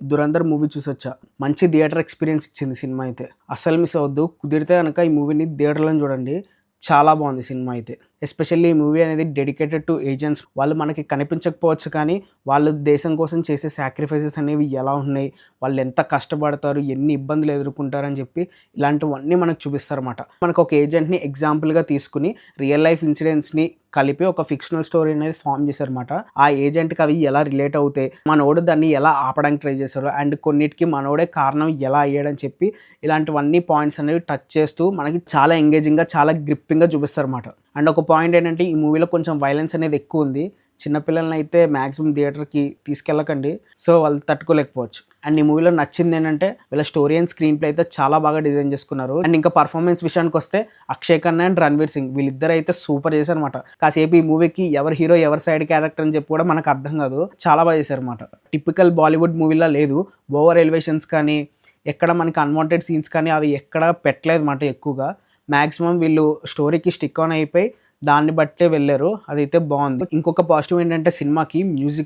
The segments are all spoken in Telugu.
దురంధర్ మూవీ చూసొచ్చా. మంచి థియేటర్ ఎక్స్‌పీరియన్స్ ఇచ్చింది సినిమా అయితే. అస్సలు మిస్ అవ్వద్దు. కుదిరితే గనక ఈ మూవీని థియేటర్‌లోనే చూడండి. చాలా బాగుంది సినిమా అయితే. ఎస్పెషల్లీ ఈ మూవీ అనేది డెడికేటెడ్ టు ఏజెంట్స్. వాళ్ళు మనకి కనిపించకపోవచ్చు కానీ, వాళ్ళు దేశం కోసం చేసే సాక్రిఫైసెస్ అనేవి ఎలా ఉన్నాయి, వాళ్ళు ఎంత కష్టపడతారు, ఎన్ని ఇబ్బందులు ఎదుర్కొంటారని చెప్పి ఇలాంటివన్నీ మనకు చూపిస్తారన్నమాట. మనకు ఒక ఏజెంట్‌ని ఎగ్జాంపుల్‌గా తీసుకొని రియల్ లైఫ్ ఇన్సిడెంట్స్‌ని కలిపి ఒక ఫిక్షనల్ స్టోరీ అనేది ఫార్మ్ చేశారన్నమాట. ఆ ఏజెంట్‌కి అవి ఎలా రిలేట్ అవుతాయి, మనోడు దాన్ని ఎలా ఆపడానికి ట్రై చేశారు, అండ్ కొన్నిటికి మనోడే కారణం ఎలా అయ్యాడని చెప్పి ఇలాంటివన్నీ పాయింట్స్ అనేవి టచ్ చేస్తూ మనకి చాలా ఎంగేజింగ్‌గా, చాలా గ్రిప్పింగ్‌గా చూపిస్తారన్నమాట. అండ్ ఒక పాయింట్ ఏంటంటే ఈ మూవీలో కొంచెం వైలెన్స్ అనేది ఎక్కువ ఉంది. చిన్నపిల్లలని అయితే మ్యాక్సిమం థియేటర్‌కి తీసుకెళ్ళకండి. సో, వాళ్ళు తట్టుకోలేకపోవచ్చు. అండ్ ఈ మూవీలో నచ్చింది ఏంటంటే వీళ్ళ స్టోరీ అండ్ స్క్రీన్ ప్లే అయితే చాలా బాగా డిజైన్ చేసుకున్నారు. అండ్ ఇంకా పర్ఫార్మెన్స్ విషయానికి వస్తే అక్షయ్ ఖన్నా అండ్ రణ్వీర్ సింగ్ వీళ్ళిద్దరు అయితే సూపర్ చేశారన్నమాట. కాసేపు ఈ మూవీకి ఎవరు హీరో ఎవరి సైడ్ క్యారెక్టర్ అని చెప్పి కూడా మనకు అర్థం కాదు. చాలా బాగా చేశారన్నమాట. టిపికల్ బాలీవుడ్ మూవీలా లేదు. ఓవర్ ఎలివేషన్స్ కానీ, ఎక్కడ మనకి అన్వాంటెడ్ సీన్స్ కానీ అవి ఎక్కడ పెట్టలేదన్నమాట ఎక్కువగా. మ్యాక్సిమం వీళ్ళు స్టోరీకి స్టిక్ ఆన్ అయిపోయి దాన్ని బట్టే వెళ్ళారు. అదైతే బాగుంది. ఇంకొక పాజిటివ్ ఏంటంటే సినిమాకి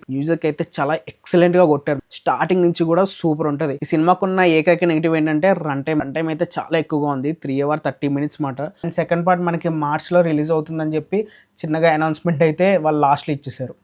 మ్యూజిక్ అయితే చాలా ఎక్సలెంట్‌గా కొట్టారు. స్టార్టింగ్ నుంచి కూడా సూపర్ ఉంటది. ఈ సినిమాకున్న ఏకైక నెగెటివ్ ఏంటంటే రన్ టైమ్ అయితే చాలా ఎక్కువగా ఉంది. 3 hours 30 minutes మాట. అండ్ సెకండ్ పార్ట్ మనకి మార్చ్‌లో రిలీజ్ అవుతుందని చెప్పి చిన్నగా అనౌన్స్‌మెంట్ అయితే వాళ్ళు లాస్ట్‌లో ఇచ్చేసారు.